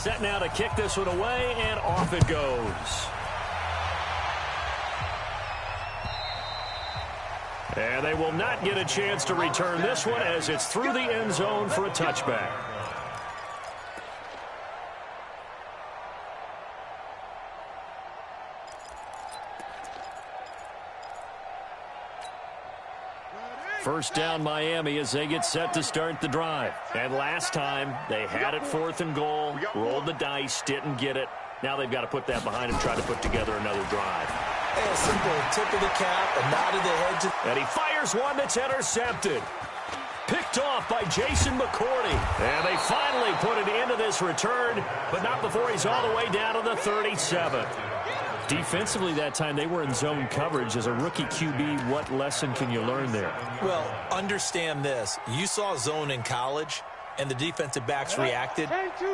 Set now to kick this one away, and off it goes. And they will not get a chance to return this one as it's through the end zone for a touchback. First down Miami as they get set to start the drive. And last time they had it 4th and goal, rolled the dice, didn't get it. Now they've got to put that behind them, try to put together another drive. A simple tip of the cap, a nod of the head. And he fires one that's intercepted. Picked off by Jason McCourty. And they finally put it into this return, but not before he's all the way down to the 37. Defensively that time, they were in zone coverage. As a rookie QB, what lesson can you learn there? Well, understand this. You saw zone in college, and the defensive backs reacted,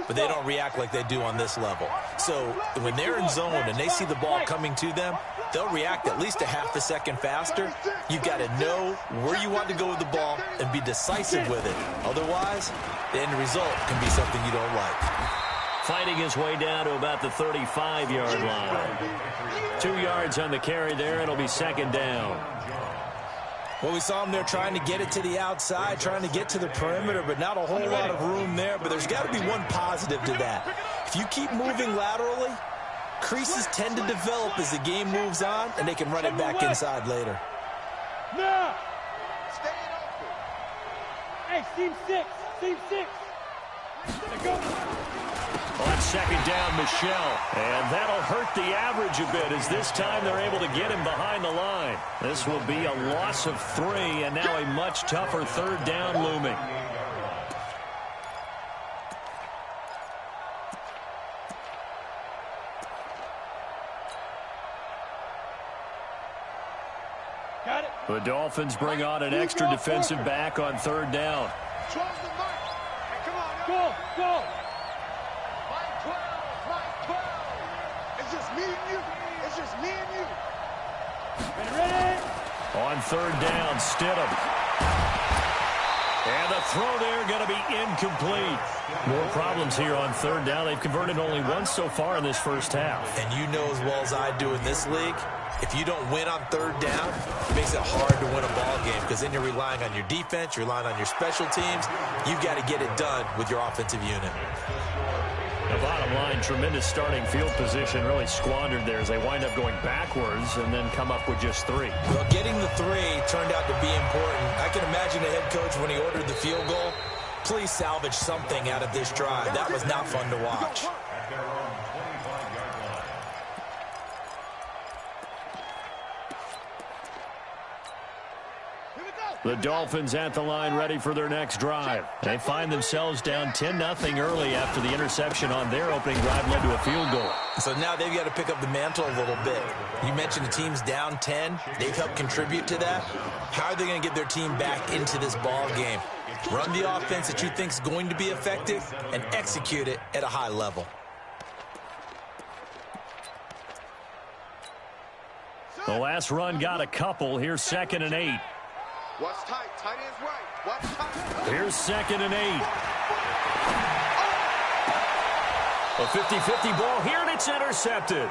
but they don't react like they do on this level. So when they're in zone and they see the ball coming to them, they'll react at least a half a second faster. You've got to know where you want to go with the ball and be decisive with it. Otherwise, the end result can be something you don't like. Fighting his way down to about the 35-yard line. 2 yards on the carry there. It'll be second down. Well, we saw him there trying to get it to the outside, trying to get to the perimeter, but not a whole lot of room there. But there's got to be one positive to that. If you keep moving laterally, creases tend to develop as the game moves on, and they can run it back inside later. No! Hey, team 6. Team 6. Let's go. On second down, Michelle. And that'll hurt the average a bit as this time they're able to get him behind the line. This will be a loss of 3, and now a much tougher third down looming. Got it. The Dolphins bring on an extra defensive back on third down. Go, go. Ready? On third down, Stidham. And the throw there going to be incomplete. More problems here on third down. They've converted only once so far in this first half. And you know as well as I do in this league, if you don't win on third down, it makes it hard to win a ball game because then you're relying on your defense, you're relying on your special teams. You've got to get it done with your offensive unit. The bottom line, tremendous starting field position, really squandered there as they wind up going backwards and then come up with just 3. Well, getting the 3 turned out to be important. I can imagine the head coach when he ordered the field goal, please salvage something out of this drive. That was not fun to watch. The Dolphins at the line ready for their next drive. They find themselves down 10-0 early after the interception on their opening drive led to a field goal. So now they've got to pick up the mantle a little bit. You mentioned the team's down 10. They've helped contribute to that. How are they going to get their team back into this ball game? Run the offense that you think is going to be effective and execute it at a high level. The last run got a couple. Here's 2nd and 8. Watch tight. Tight end's right. Watch tight. Here's 2nd and 8. A 50-50 ball here, and it's intercepted.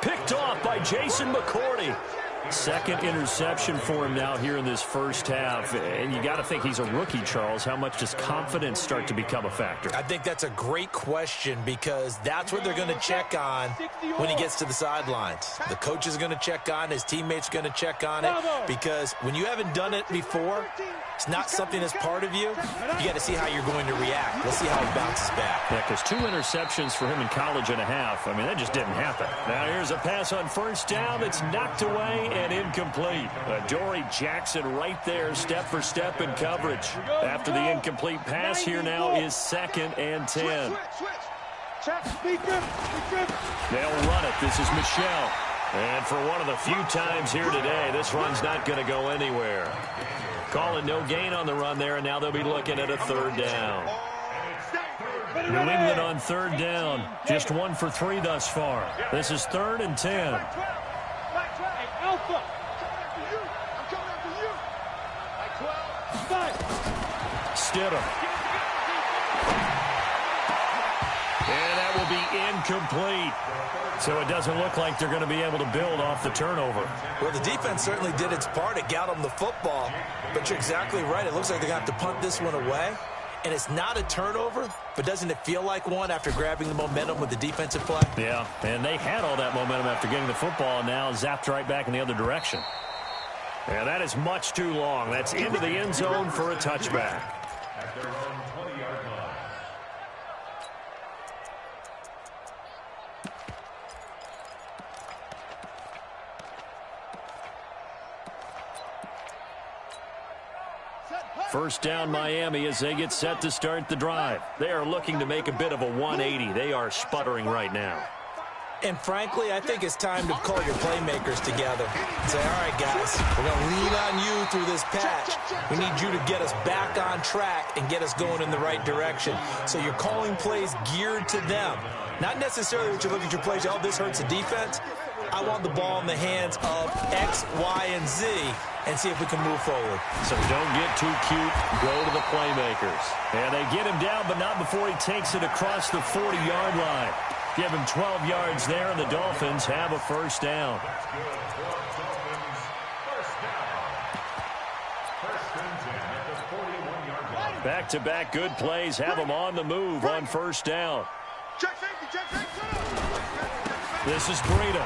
Picked off by Jason McCourty. Second interception for him now here in this first half. And you got to think he's a rookie, Charles. How much does confidence start to become a factor? I think that's a great question because that's what they're going to check on when he gets to the sidelines. The coach is going to check on, his teammates going to check on it because when you haven't done it before, it's not something that's part of you. You got to see how you're going to react. We'll see how he bounces back. Yeah, because 2 interceptions for him in college and a half. I mean, that just didn't happen. Now here's a pass on first down that's knocked away and incomplete. Adoree Jackson right there, step for step in coverage. After the incomplete pass, here now is 2nd and 10. They'll run it. This is Michelle. And for one of the few times here today, this run's not going to go anywhere. Calling no gain on the run there, and now they'll be looking at a third down. New England on third down. Just 1 for 3 thus far. This is 3rd and 10. Stidham. And that will be incomplete. So it doesn't look like they're going to be able to build off the turnover. Well, the defense certainly did its part. It got them the football. But you're exactly right. It looks like they're going to have to punt this one away. And it's not a turnover, but doesn't it feel like one after grabbing the momentum with the defensive play? Yeah, and they had all that momentum after getting the football, and now zapped right back in the other direction. And that is much too long. That's into the end zone for a touchback. First down Miami as they get set to start the drive. They are looking to make a bit of a 180. They are sputtering right now. And frankly, I think it's time to call your playmakers together and say, all right, guys, we're going to lean on you through this patch. We need you to get us back on track and get us going in the right direction. So you're calling plays geared to them. Not necessarily what you look at your plays, oh, this hurts the defense. I want the ball in the hands of X, Y, and Z and see if we can move forward. So don't get too cute. Go to the playmakers. And they get him down, but not before he takes it across the 40-yard line. Give him 12 yards there, and the Dolphins have a first down. Back-to-back good plays have them on the move on first down. This is Breida.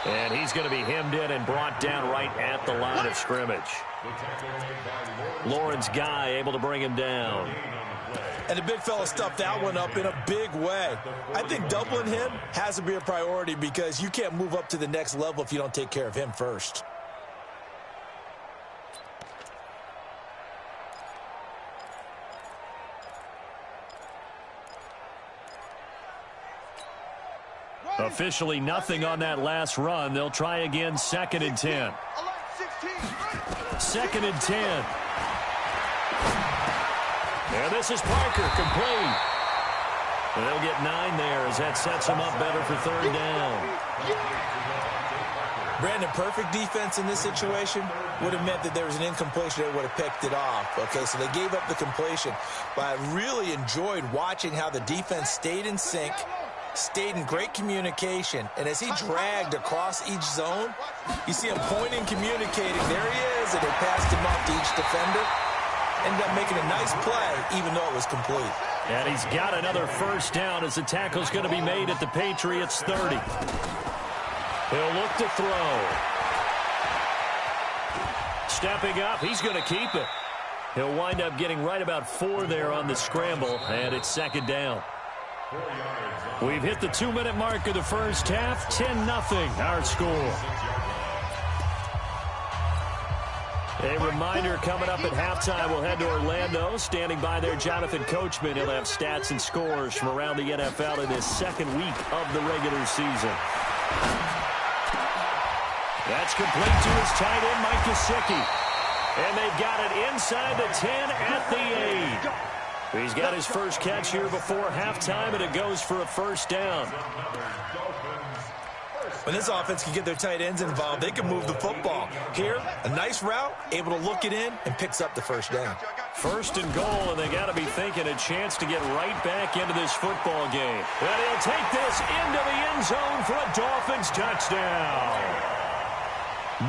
And he's going to be hemmed in and brought down right at the line of scrimmage. Lawrence Guy able to bring him down. And the big fella stuffed that one up in a big way. I think doubling him has to be a priority because you can't move up to the next level if you don't take care of him first. Officially nothing on that last run. They'll try again, 2nd and 10. 2nd and 10. And this is Parker, complete. And they'll get 9 there as that sets them up better for 3rd down. Brandon, perfect defense in this situation would have meant that there was an incompletion. They would have picked it off. Okay, so they gave up the completion. But I really enjoyed watching how the defense stayed in sync, stayed in great communication, and as he dragged across each zone, you see him pointing, communicating. There he is, and they passed him off to each defender. Ended up making a nice play, even though it was complete. And he's got another first down as the tackle's going to be made at the Patriots 30. He'll look to throw. Stepping up, he's going to keep it. He'll wind up getting right about 4 there on the scramble, and it's 2nd down. We've hit the 2-minute mark of the first half. 10-0 our score. A reminder coming up at halftime, we'll head to Orlando. Standing by there, Jonathan Coachman. He'll have stats and scores from around the NFL in his 2nd week of the regular season. That's complete to his tight end, Mike Gesicki. And they got it inside the 10 at the 8. He's got his first catch here before halftime, and it goes for a first down. When this offense can get their tight ends involved, they can move the football. Here, a nice route, able to look it in, and picks up the first down. 1st and goal, and they got to be thinking a chance to get right back into this football game. And he'll take this into the end zone for a Dolphins touchdown.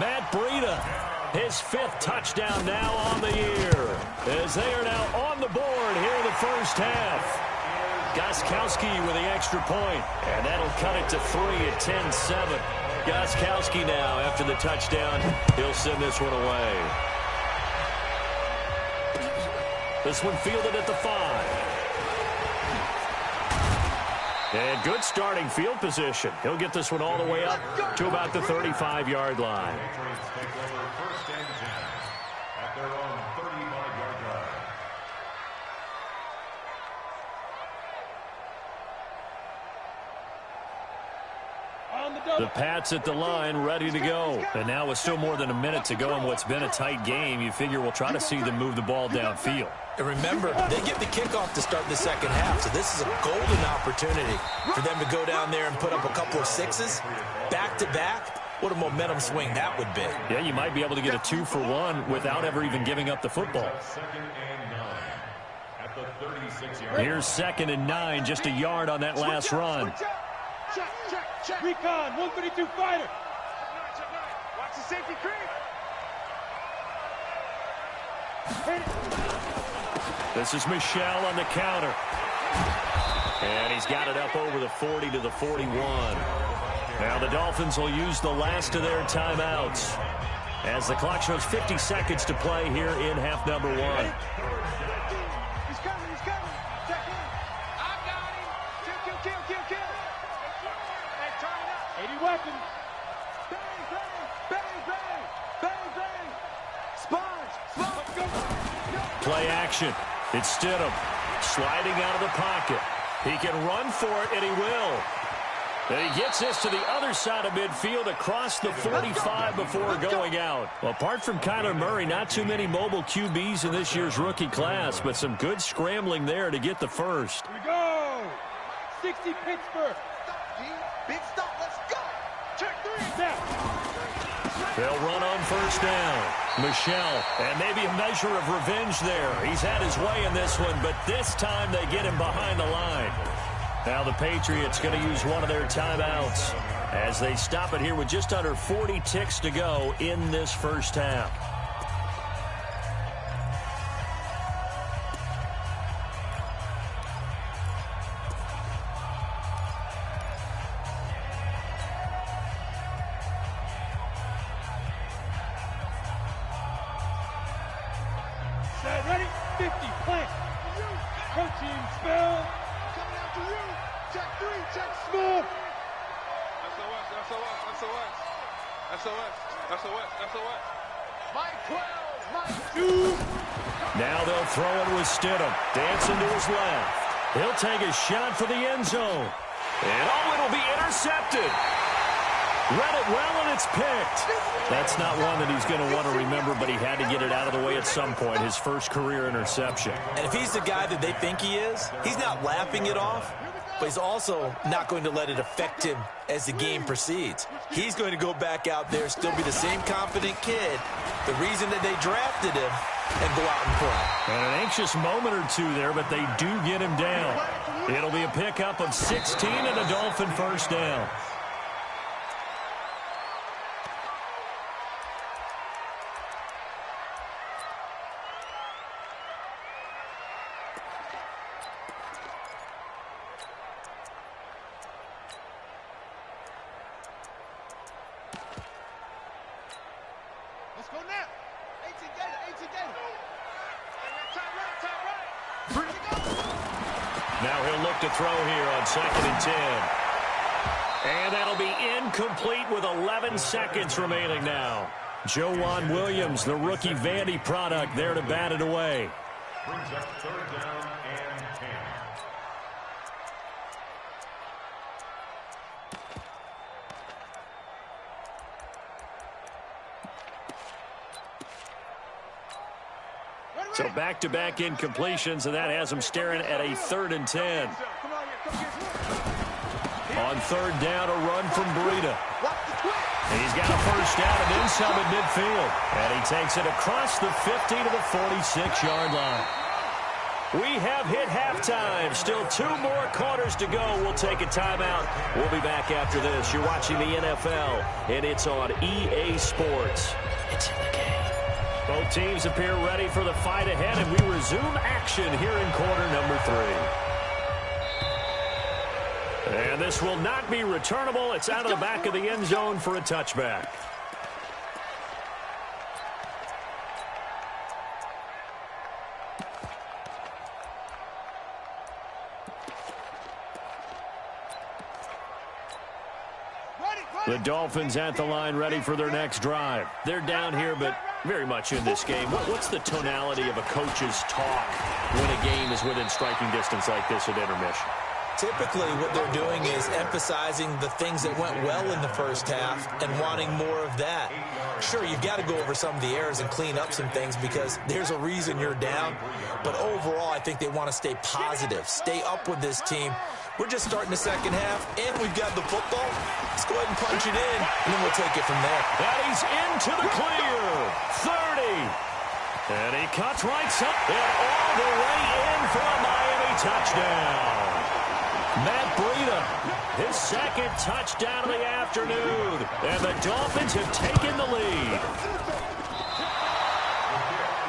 Matt Breida, his 5th touchdown now on the year, as they are now on the board here in the first half. Gostkowski with the extra point, and that'll cut it to 3 at 10-7. Gostkowski now, after the touchdown, he'll send this one away. This one fielded at the 5. And good starting field position. He'll get this one all the way up to about the 35-yard line. The Pats at the line, ready to go. And now with still more than a minute to go in what's been a tight game, you figure we'll try to see them move the ball downfield. And remember, they get the kickoff to start the 2nd half, so this is a golden opportunity for them to go down there and put up a couple of 6s back-to-back. What a momentum swing that would be. Yeah, you might be able to get a 2-for-1 without ever even giving up the football. Here's 2nd and 9, just a yard on that last run. Check. Recon, 132 fighter. Watch the safety creep. This is Michel on the counter. And he's got it up over the 40 to the 41. Now the Dolphins will use the last of their timeouts as the clock shows 50 seconds to play here in half number 1. He's coming. Check in. I got him. Kill. Hey, turn it up. 80 weapons. Bang. Sponge. Let's go. Play action. It's Stidham sliding out of the pocket. He can run for it, and he will. And he gets this to the other side of midfield across the 45 before going out. Well, apart from Kyler Murray, not too many mobile QBs in this year's rookie class, but some good scrambling there to get the first. Here we go. 60 Pittsburgh. Big stop. Let's go. Check 3. Snap. They'll run on first down. Michel, and maybe a measure of revenge there. He's had his way in this one, but this time they get him behind the line. Now the Patriots going to use one of their timeouts as they stop it here with just under 40 ticks to go in this first half. Set, ready? 50, plant. Coaching spell. Coming after you. Check 3. Check Small. SOS. Mike 12. 2. Now they'll throw it with Stidham. Dancing to his left. He'll take a shot for the end zone. And it'll be intercepted. Read it well, and it's picked. That's not one that he's going to want to remember, but he had to get it out of the way at some point, his first career interception. And if he's the guy that they think he is, he's not laughing it off, but he's also not going to let it affect him as the game proceeds. He's going to go back out there, still be the same confident kid, the reason that they drafted him, and go out and play. And an anxious moment or two there, but they do get him down. It'll be a pickup of 16 and a Dolphin first down. Let's go now. 18 Gator. Top right. Now he'll look to throw here on 2nd and 10. And that'll be incomplete with 11 seconds remaining now. Joejuan Williams, the rookie Vandy product, there to bat it away. Brings up 3rd down and 10. So back-to-back incompletions, and that has him staring at a 3rd and 10. On 3rd down, a run from Breida. He's got a first down and then some at midfield. And he takes it across the 50 to the 46-yard line. We have hit halftime. Still 2 more quarters to go. We'll take a timeout. We'll be back after this. You're watching the NFL, and it's on EA Sports. It's in the game. Both teams appear ready for the fight ahead, and we resume action here in quarter number 3. And this will not be returnable. It's out of the back of the end zone for a touchback. The Dolphins at the line ready for their next drive. They're down here, but very much in this game. What's the tonality of a coach's talk when a game is within striking distance like this at intermission? Typically, what they're doing is emphasizing the things that went well in the first half and wanting more of that. Sure, you've got to go over some of the errors and clean up some things because there's a reason you're down. But overall, I think they want to stay positive, stay up with this team. We're just starting the second half, and we've got the football. Let's go ahead and punch it in, and then we'll take it from there. And he's into the clear. 30. And he cuts right side and all the way in for a Miami touchdown. Matt Breida, his second touchdown of the afternoon. And the Dolphins have taken the lead.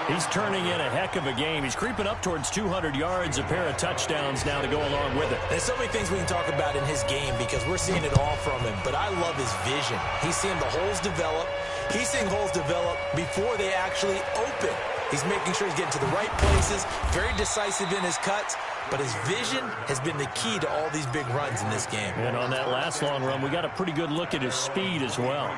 He's turning in a heck of a game. He's creeping up towards 200 yards, a pair of touchdowns now to go along with it. There's so many things we can talk about in his game because we're seeing it all from him. But I love his vision. He's seeing the holes develop. He's seeing holes develop before they actually open. He's making sure he's getting to the right places, very decisive in his cuts. But his vision has been the key to all these big runs in this game. And on that last long run, we got a pretty good look at his speed as well.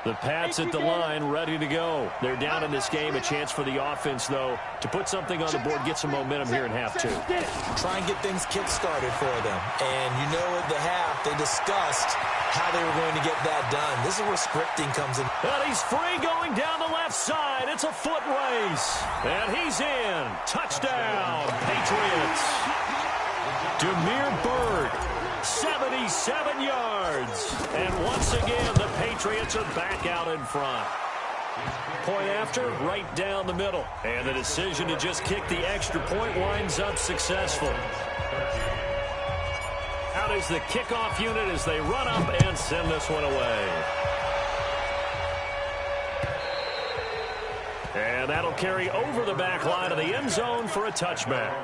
The Pats at the line, ready to go. They're down in this game. A chance for the offense, though, to put something on the board, get some momentum here in half two. Try and get things kick-started for them. And you know at the half, they discussed how they were going to get that done. This is where scripting comes in. And he's free going down the left side. It's a foot race. And he's in. Touchdown, Patriots. Demir Bird. 77 yards. And once again, the Patriots are back out in front. Point after, right down the middle. And the decision to just kick the extra point winds up successful. Out is the kickoff unit as they run up and send this one away. And that'll carry over the back line of the end zone for a touchback.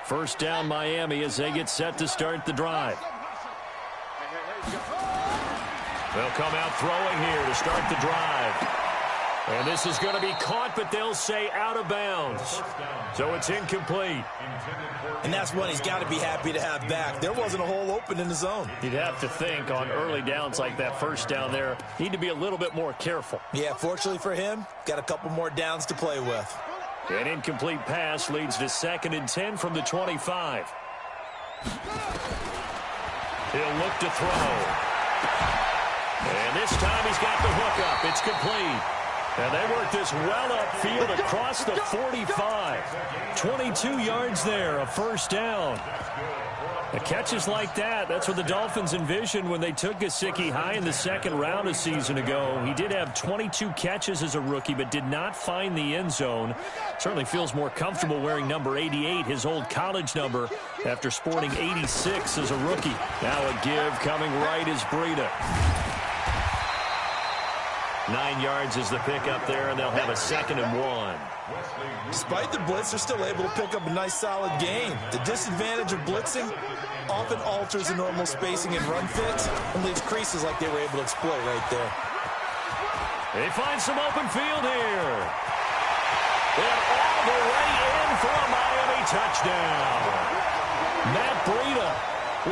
First down, Miami, as they get set to start the drive. They'll come out throwing here to start the drive. And this is going to be caught, but they'll say out of bounds. So it's incomplete. And that's one he's got to be happy to have back. There wasn't a hole open in the zone. You'd have to think on early downs like that first down there, need to be a little bit more careful. Yeah, fortunately for him, got a couple more downs to play with. An incomplete pass leads to 2nd and 10 from the 25. He'll look to throw. And this time he's got the hook up. It's complete. And they work this well upfield across the 45. 22 yards there, a first down. The catches like that, that's what the Dolphins envisioned when they took Gesicki high in the second round a season ago. He did have 22 catches as a rookie, but did not find the end zone. Certainly feels more comfortable wearing number 88, his old college number, after sporting 86 as a rookie. Now a give coming right is Breida. 9 yards is the pickup there, and they'll have a 2nd and 1. Despite the blitz, they're still able to pick up a nice, solid gain. The disadvantage of blitzing often alters the normal spacing and run fits and leaves creases like they were able to exploit right there. They find some open field here. And all the way in for a Miami touchdown. Matt Breida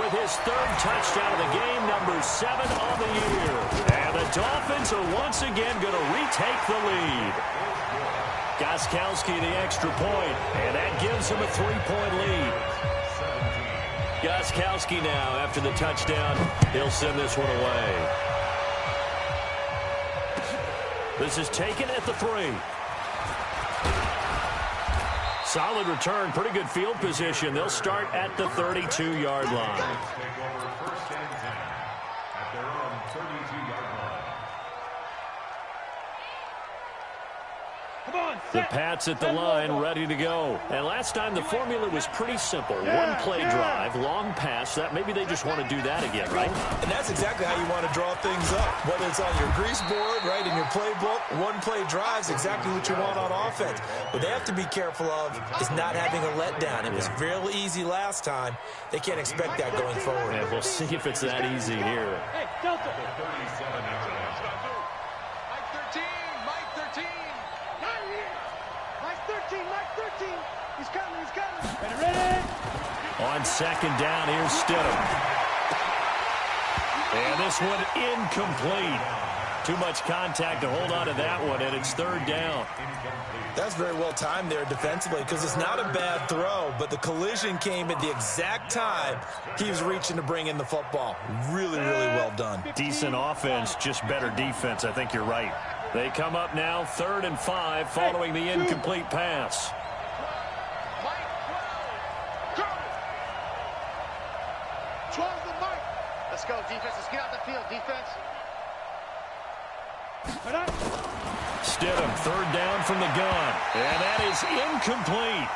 with his 3rd touchdown of the game, number 7 on the year. And the Dolphins are once again going to retake the lead. Gostkowski the extra point, and that gives him a 3-point lead. Gostkowski now, after the touchdown, he'll send this one away. This is taken at the 3. Solid return, pretty good field position. They'll start at the 32-yard line. The Pats at the line, ready to go. And last time the formula was pretty simple. One play drive, long pass. That maybe they just want to do that again, right? And that's exactly how you want to draw things up. Whether it's on your grease board, right, in your playbook, one play drive is exactly what you want on offense. What they have to be careful of is not having a letdown. It was real easy last time. They can't expect that going forward. Yeah, we'll see if it's that easy here. Hey, Delta. He's coming. Ready? On 2nd down, here's Stidham. And this one incomplete. Too much contact to hold on to that one, and it's 3rd down. That's very well timed there defensively because it's not a bad throw, but the collision came at the exact time he was reaching to bring in the football. Really, really well done. Decent offense, just better defense. I think you're right. They come up now 3rd and 5 following the incomplete pass. Let's go, defense. Let's get out the field, defense. Stidham, third down from the gun. And that is incomplete.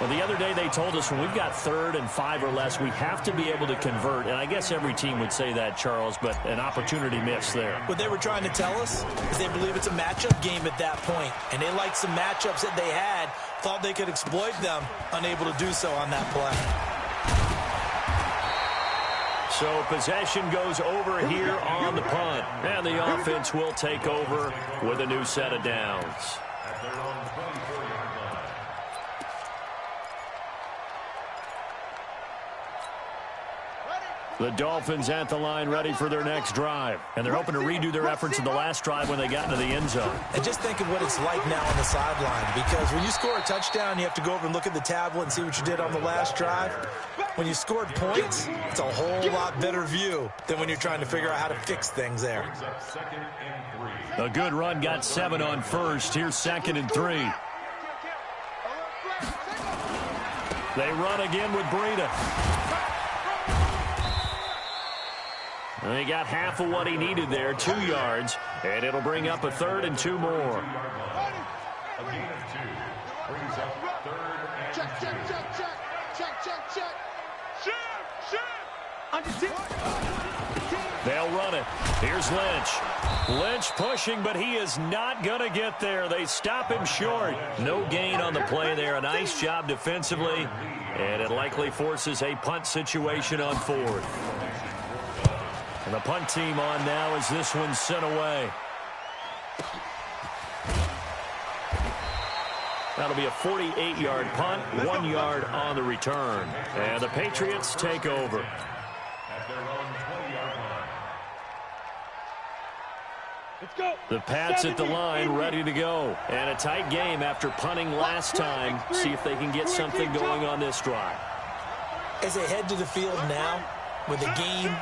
Well, the other day they told us when we've got 3rd and 5 or less, we have to be able to convert. And I guess every team would say that, Charles, but an opportunity missed there. What they were trying to tell us is they believe it's a matchup game at that point. And they liked some matchups that they had, thought they could exploit them, unable to do so on that play. So possession goes over here on the punt. And the offense will take over with a new set of downs. At their own 24-yard line. The Dolphins at the line ready for their next drive. And they're hoping to redo their efforts in the last drive when they got into the end zone. And just think of what it's like now on the sideline, because when you score a touchdown, you have to go over and look at the tablet and see what you did on the last drive. When you scored points, it's a whole lot better view than when you're trying to figure out how to fix things there. Brings up 2nd and 3. A good run got 7 on first. Here's 2nd and 3. They run again with Breida. And he got half of what he needed there, 2 yards, and it'll bring up a 3rd and 2 more. A gain of 2. Brings up 3rd and 2. They'll run it. Here's Lynch. Lynch pushing, but he is not going to get there. They stop him short. No gain on the play there. A nice job defensively, and it likely forces a punt situation on 4th. And the punt team on now as this one's sent away. That'll be a 48-yard punt, 1 yard on the return. And the Patriots take over. At their own 20-yard line. Let's go. The Pats at the line ready to go. And a tight game after punting last time. See if they can get something going on this drive. As they head to the field now, with the game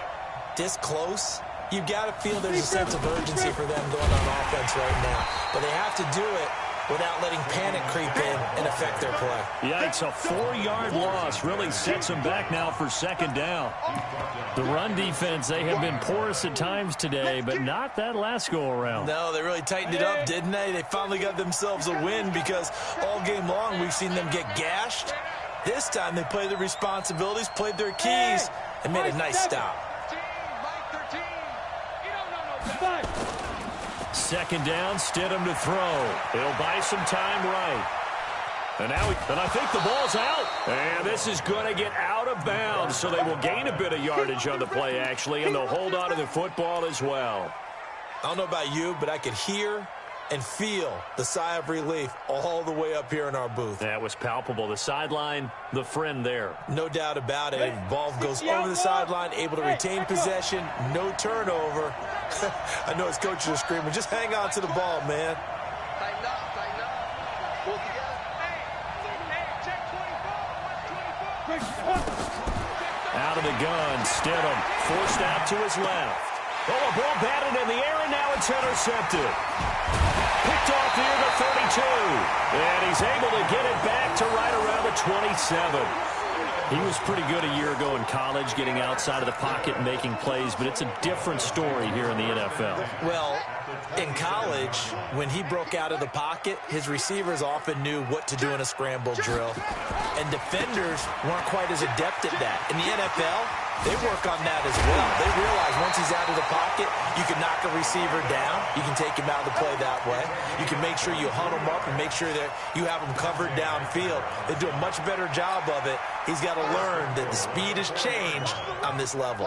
this close, you've got to feel there's a sense of urgency for them going on offense right now. But they have to do it without letting panic creep in and affect their play. Yikes, a 4-yard loss really sets them back now for 2nd down. The run defense, they have been porous at times today, but not that last go-around. No, they really tightened it up, didn't they? They finally got themselves a win because all game long we've seen them get gashed. This time they played their responsibilities, played their keys, and made a nice stop. 2nd down, Stidham to throw. He'll buy some time right. And now, I think the ball's out. And this is going to get out of bounds, so they will gain a bit of yardage on the play, actually, and they'll hold on to the football as well. I don't know about you, but I could hear and feel the sigh of relief all the way up here in our booth. That was palpable. The sideline, the friend there. No doubt about it. Ball goes over the sideline, able to retain possession, no turnover. I know his coaches are screaming, just hang on to the ball, man. Tighten up, tighten up. Pull together. Hey, check 24. Out of the gun, Stidham forced out to his left. Oh, a ball batted in the air, and now it's intercepted. Picked off near the 32. And he's able to get it back to right around the 27. He was pretty good a year ago in college, getting outside of the pocket and making plays, but it's a different story here in the NFL. Well, in college, when he broke out of the pocket, his receivers often knew what to do in a scramble drill. And defenders weren't quite as adept at that. In the NFL, they work on that as well. They realize once he's out of the pocket, you can knock a receiver down. You can take him out of the play that way. You can make sure you hunt him up and make sure that you have him covered downfield. They do a much better job of it. He's got to learn that the speed has changed on this level.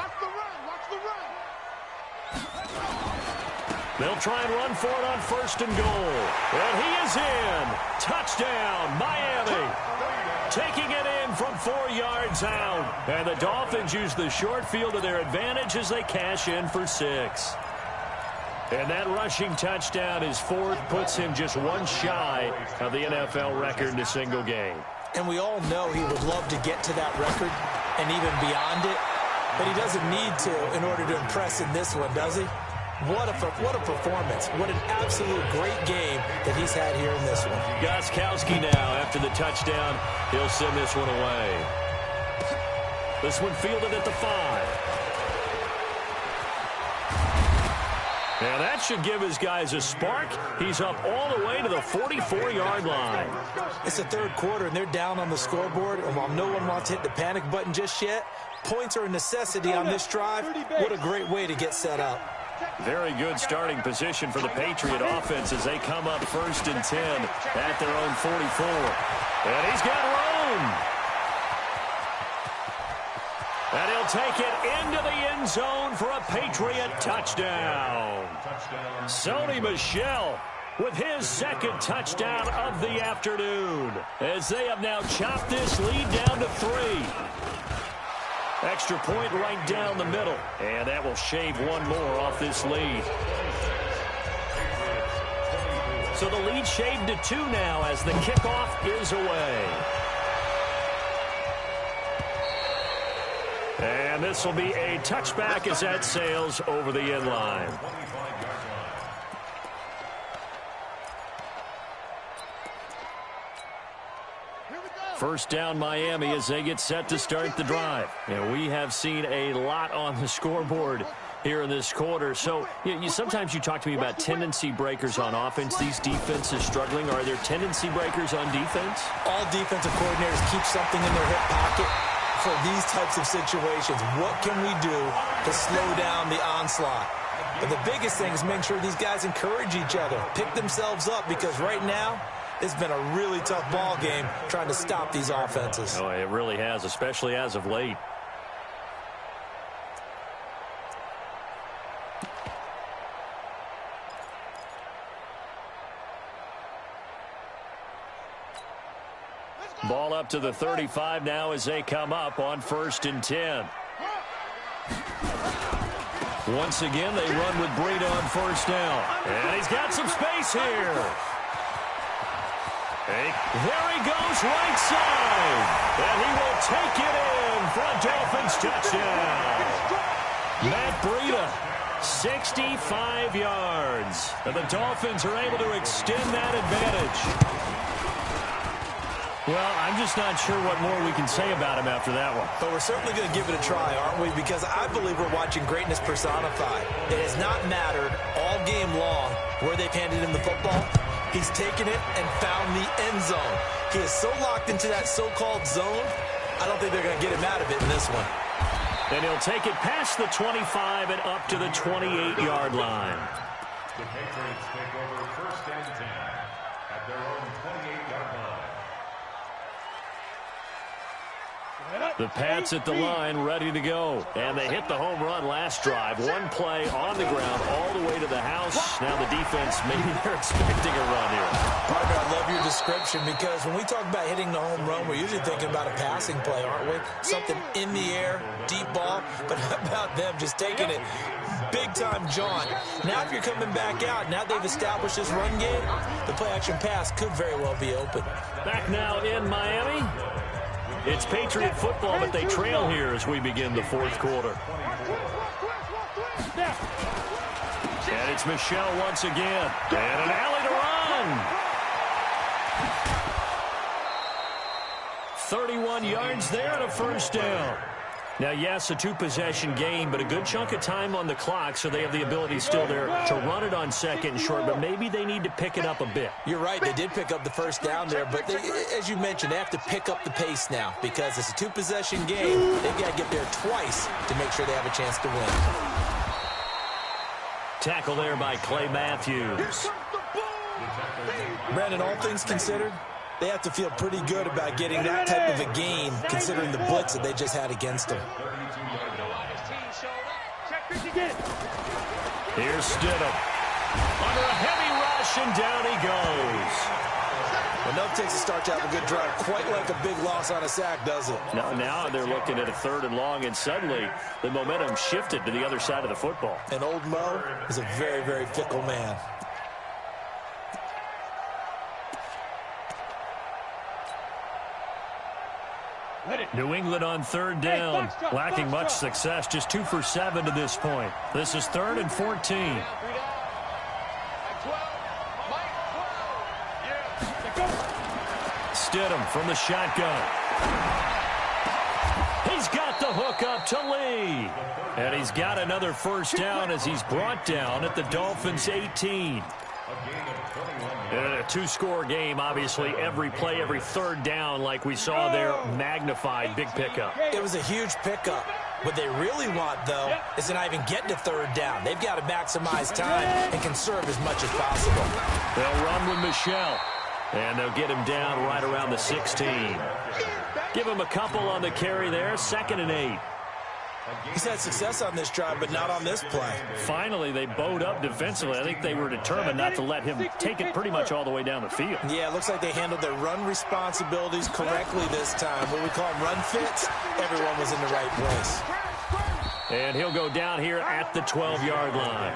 They'll try and run for it on 1st and goal. And he is in. Touchdown, Miami. Taking it in from 4 yards out. And the Dolphins use the short field to their advantage as they cash in for 6. And that rushing touchdown, his 4th, puts him just one shy of the NFL record in a single game. And we all know he would love to get to that record and even beyond it. But he doesn't need to in order to impress in this one, does he? What a performance. What an absolute great game that he's had here in this one. Gostkowski now, after the touchdown, he'll send this one away. This one fielded at the 5. And that should give his guys a spark. He's up all the way to the 44-yard line. It's the third quarter, and they're down on the scoreboard. And while no one wants to hit the panic button just yet, points are a necessity on this drive. What a great way to get set up. Very good starting position for the Patriot offense as they come up 1st and 10 at their own 44. And he's got room. And he'll take it into the end zone for a Patriot touchdown. Sony Michel with his second touchdown of the afternoon as they have now chopped this lead down to 3. Extra point right down the middle, and that will shave one more off this lead. So the lead shaved to 2 now as the kickoff is away. And this will be a touchback as that sails over the end line. First down Miami as they get set to start the drive. And we have seen a lot on the scoreboard here in this quarter. So sometimes you talk to me about tendency breakers on offense. These defenses struggling. Are there tendency breakers on defense? All defensive coordinators keep something in their hip pocket for these types of situations. What can we do to slow down the onslaught? But the biggest thing is make sure these guys encourage each other, pick themselves up, because right now it's been a really tough ball game trying to stop these offenses. Oh, it really has, especially as of late. Ball up to the 35 now as they come up on 1st and 10. Once again, they run with Breida on 1st down. And he's got some space here. There he goes right side. And he will take it in for a Dolphins touchdown. Matt Breida, 65 yards. And the Dolphins are able to extend that advantage. Well, I'm just not sure what more we can say about him after that one. But we're certainly going to give it a try, aren't we? Because I believe we're watching greatness personified. It has not mattered all game long where they've handed him the football. He's taken it and found the end zone. He is so locked into that so-called zone, I don't think they're going to get him out of it in this one. And he'll take it past the 25 and up to the 28-yard line. The Patriots take over 1st and 10 at their own 28-yard line. The Pats at the line, ready to go. And they hit the home run last drive. One play on the ground all the way to the house. Now the defense, maybe they're expecting a run here. Partner, I love your description because when we talk about hitting the home run, we're usually thinking about a passing play, aren't we? Something in the air, deep ball. But how about them just taking it big-time jaunt? Now if you're coming back out, now they've established this run game, the play-action pass could very well be open. Back now in Miami. It's Patriot football, but they trail here as we begin the 4th quarter. And it's Michel once again. And an alley to run. 31 yards there and a 1st down. Now, yes, a 2-possession game, but a good chunk of time on the clock, so they have the ability still there to run it on 2nd and short, but maybe they need to pick it up a bit. You're right. They did pick up the 1st down there, but they, as you mentioned, they have to pick up the pace now because it's a 2-possession game. They've got to get there twice to make sure they have a chance to win. Tackle there by Clay Matthews. Brandon, all things considered, they have to feel pretty good about getting that type of a game considering the blitz that they just had against them. Here's Stidham. Under a heavy rush, and down he goes. Enough takes a start to have a good drive. Quite like a big loss on a sack, does it? Now they're looking at a 3rd and long, and suddenly the momentum shifted to the other side of the football. And old Mo is a very, very fickle man. New England on 3rd down, lacking much success, just 2 for 7 to this point. This is 3rd and 14. Stidham from the shotgun. He's got the hookup to Lee. And he's got another first down as he's brought down at the Dolphins' 18. And a two-score game, obviously, every play, every third down, like we saw there, magnified, big pickup. It was a huge pickup. What they really want, though, is to not even get to third down. They've got to maximize time and conserve as much as possible. They'll run with Michel, and they'll get him down right around the 16. Give him a couple on the carry there, 2nd and 8. He's had success on this drive, but not on this play. Finally, they bowed up defensively. I think they were determined not to let him take it pretty much all the way down the field. Yeah, it looks like they handled their run responsibilities correctly this time. What we call them run fits, everyone was in the right place. And he'll go down here at the 12-yard line.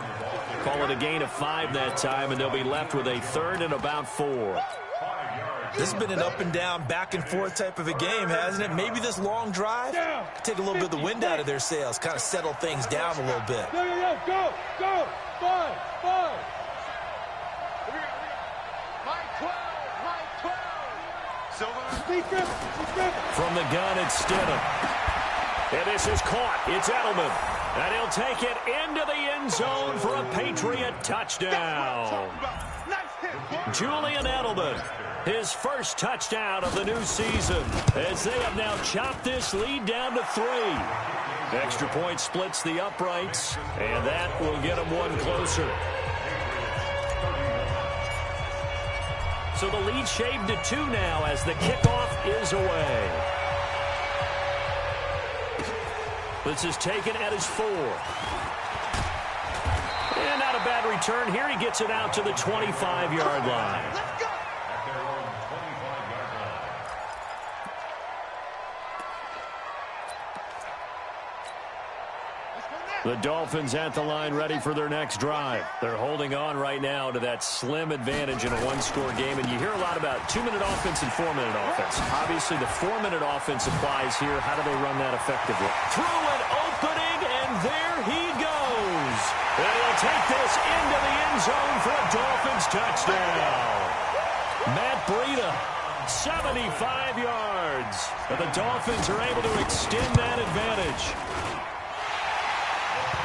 Call it a gain of 5 that time, and they'll be left with a 3rd and about 4. This has been an up-and-down, back-and-forth type of a game, hasn't it? Maybe this long drive take a little bit of the wind out of their sails, kind of settle things down a little bit. Go. 5. From the gun, it's Stidham. And this is caught. It's Edelman. And he'll take it into the end zone for a Patriot touchdown. Julian Edelman, his first touchdown of the new season, as they have now chopped this lead down to 3. Extra point splits the uprights, and that will get them one closer. So the lead shaved to 2 now as the kickoff is away. This is taken at his 4. And not a bad return here. He gets it out to the 25-yard line. The Dolphins at the line ready for their next drive. They're holding on right now to that slim advantage in a one-score game. And you hear a lot about 2-minute offense and 4-minute offense. Obviously, the 4-minute offense applies here. How do they run that effectively? Through an opening, and there he goes. And he'll take this into the end zone for a Dolphins touchdown. Matt Breida, 75 yards. But the Dolphins are able to extend that advantage.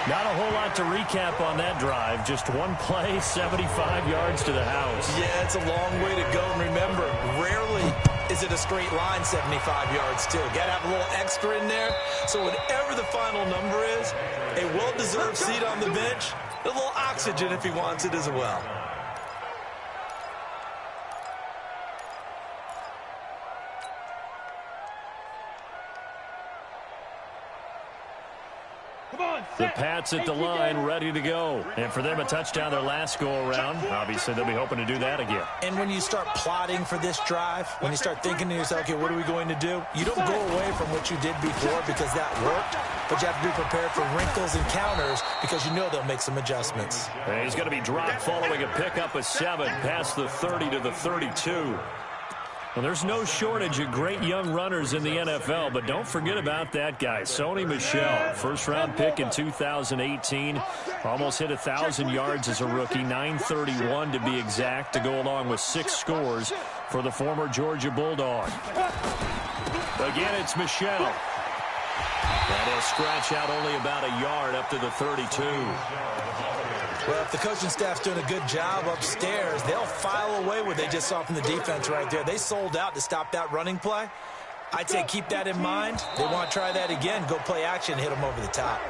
Not a whole lot to recap on that drive. Just one play, 75 yards to the house. Yeah, it's a long way to go. And remember, rarely is it a straight line 75 yards, too. Got to have a little extra in there. So whatever the final number is, a well-deserved seat on the bench, a little oxygen if he wants it as well. The Pats at the line, ready to go. And for them, a touchdown their last go-around. Obviously, they'll be hoping to do that again. And when you start plotting for this drive, when you start thinking to yourself, okay, what are we going to do? You don't go away from what you did before because that worked, but you have to be prepared for wrinkles and counters because you know they'll make some adjustments. And he's going to be dropped following a pickup of 7 past the 30 to the 32. Well, there's no shortage of great young runners in the NFL, but don't forget about that guy, Sony Michel, first-round pick in 2018. Almost hit 1,000 yards as a rookie, 931 to be exact, to go along with 6 scores for the former Georgia Bulldog. Again, it's Michel. And he'll scratch out only about a yard up to the 32. Well, if the coaching staff's doing a good job upstairs, they'll file away what they just saw from the defense right there. They sold out to stop that running play. I'd say keep that in mind. They want to try that again. Go play action, hit them over the top.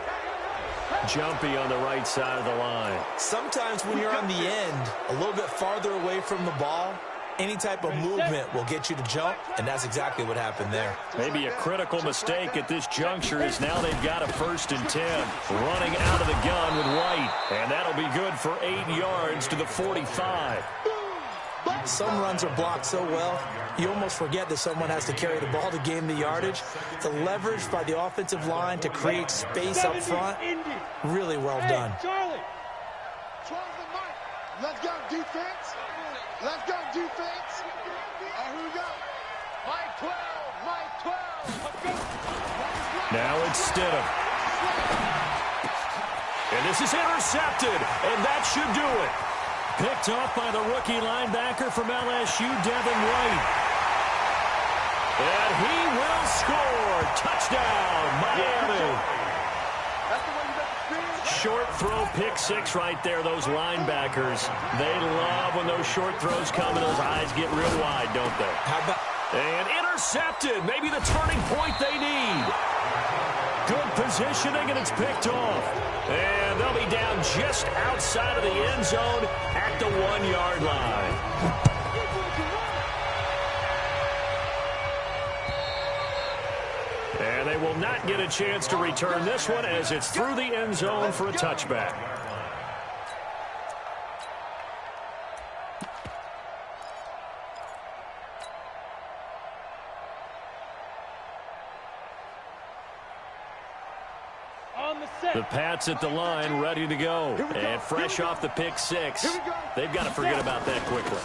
Jumpy on the right side of the line. Sometimes when you're on the end, a little bit farther away from the ball, any type of movement will get you to jump, and that's exactly what happened there. Maybe a critical mistake at this juncture is now they've got a 1st and 10. Running out of the gun with White, and that'll be good for 8 yards to the 45. Some runs are blocked so well, you almost forget that someone has to carry the ball to gain the yardage. The leverage by the offensive line to create space up front, really well done. Charlie, let's go defense. Let's go defense. Who we got? Mike 12. Now it's Stidham. And this is intercepted, and that should do it. Picked off by the rookie linebacker from LSU, Devin White. And he will score. Touchdown, Miami. Short throw, pick six right there, those linebackers. They love when those short throws come and those eyes get real wide, don't they? How about... And intercepted. Maybe the turning point they need. Good positioning, and it's picked off. And they'll be down just outside of the end zone at the 1-yard line. And they will not get a chance to return this one as it's through the end zone for a touchback. The Pats at the line, ready to go. And fresh off the pick six. They've got to forget about that quickly.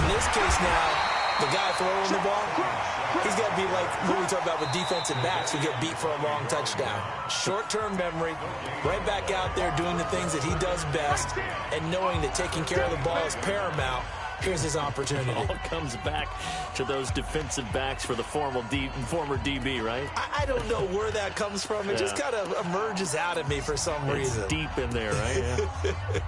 In this case now, the guy throwing the ball, he's got to be like what we talk about with defensive backs who get beat for a long touchdown. Short-term memory, right back out there doing the things that he does best, and knowing that taking care of the ball is paramount. Here's his opportunity. It all comes back to those defensive backs for the former DB, right? I don't know where that comes from. It just kind of emerges out of me for some reason. Deep in there, right? Yeah.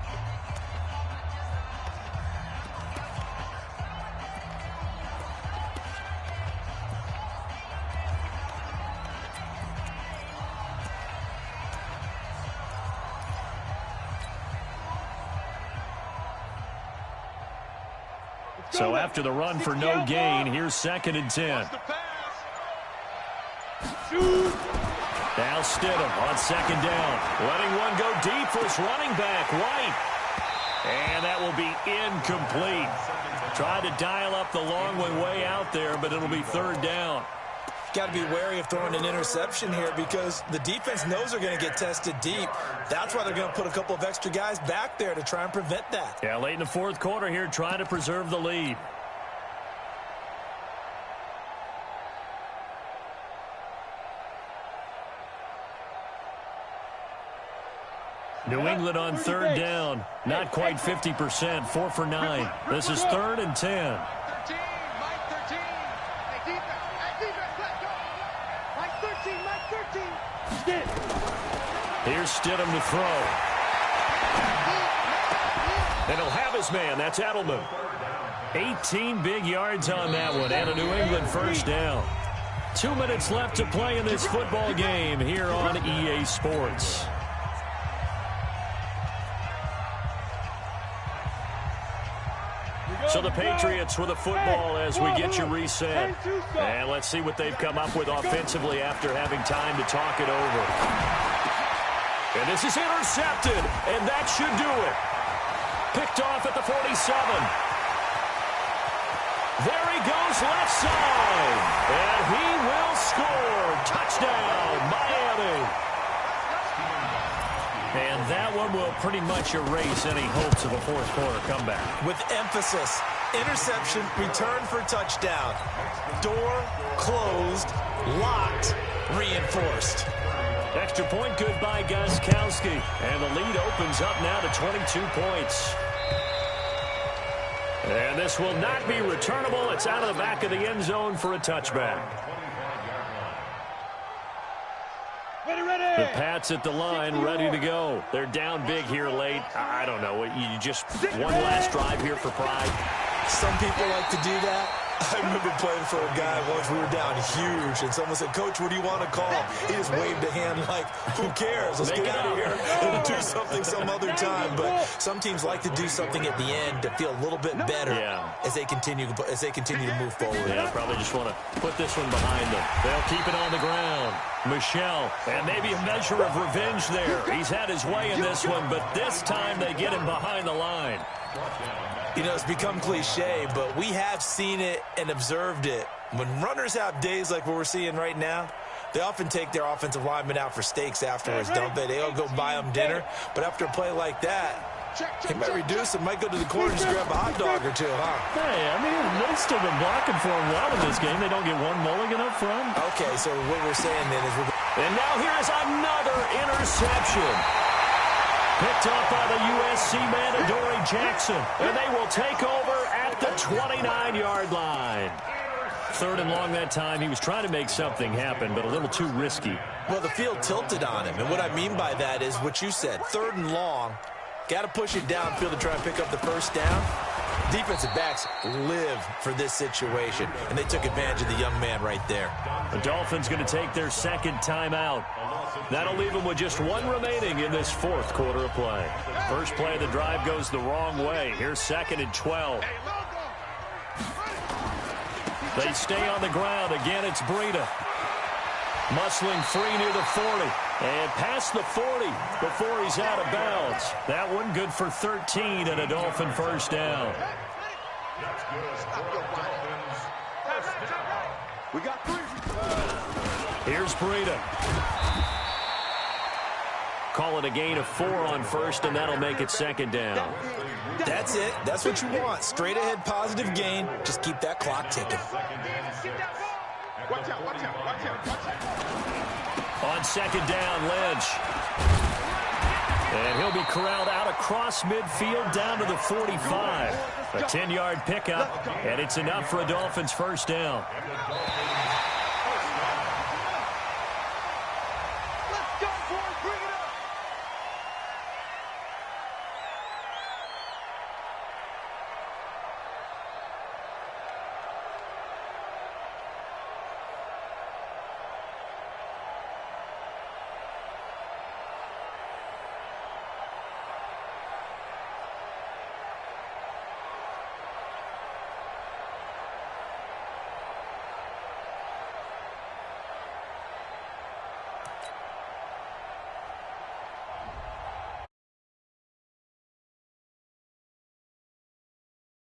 So after the run for no gain, here's 2nd and 10. Now Stidham on 2nd down. Letting one go deep for his running back, White. And that will be incomplete. Tried to dial up the long one way out there, but it'll be 3rd down. Got to be wary of throwing an interception here because the defense knows they're going to get tested deep. That's why they're going to put a couple of extra guys back there to try and prevent that. Yeah, late in the 4th quarter here, trying to preserve the lead. New England on 3rd down. Not quite 50%, 4 for 9. This is 3rd and 10. Here's Stidham to throw. And he'll have his man. That's Edelman. 18 big yards on that one. And a New England 1st down. 2 minutes left to play in this football game here on EA Sports. So the Patriots with the football as we get you reset. And let's see what they've come up with offensively after having time to talk it over. And this is intercepted, and that should do it. Picked off at the 47. There he goes, left side. And he will score. Touchdown, Miami. And that one will pretty much erase any hopes of a 4th quarter comeback. With emphasis, interception, return for touchdown. Door closed, locked, reinforced. Extra point good by Gostkowski. And the lead opens up now to 22 points. And this will not be returnable. It's out of the back of the end zone for a touchback. The Pats at the line, ready to go. They're down big here late. I don't know. You just one last drive here for pride. Some people like to do that. I remember playing for a guy once. We were down huge, and someone said, "Coach, what do you want to call?" He just waved a hand like, "Who cares? Let's get out of here and do something some other time." But some teams like to do something at the end to feel a little bit better as they continue to move forward. Yeah, probably just want to put this one behind them. They'll keep it on the ground. Michelle, and maybe a measure of revenge there. He's had his way in this one, but this time they get him behind the line. You know, it's become cliche, but we have seen it and observed it. When runners have days like what we're seeing right now, they often take their offensive linemen out for steaks afterwards, don't they? They'll go buy them dinner. But after a play like that, he might reduce it, might go to the corner and just grab a hot dog or two, huh? Hey, I mean, they've still been blocking for him well in this game. They don't get one mulligan up front. Okay, so what we're saying then is And now here is another interception. Picked off by the USC man, Adoree Jackson. And they will take over at the 29-yard line. 3rd and long that time. He was trying to make something happen, but a little too risky. Well, the field tilted on him, and what I mean by that is what you said, 3rd and long. Got to push it downfield to try and pick up the first down. Defensive backs live for this situation, and they took advantage of the young man right there. The Dolphins going to take their 2nd timeout. That'll leave them with just 1 remaining in this 4th quarter of play. First play of the drive goes the wrong way. Here's 2nd and 12. They stay on the ground. Again, it's Breida. Muscling free near the 40. And past the 40 before he's out of bounds. That one good for 13 and a Dolphin first down. We got 3. Here's Breida. Call it a gain of 4 on first, and that'll make it 2nd down. That's it. That's what you want. Straight ahead positive gain. Just keep that clock ticking. Watch out, watch out, watch out, watch out. On 2nd down, Lynch. And he'll be corralled out across midfield down to the 45. A 10-yard pickup, and it's enough for a Dolphins first down.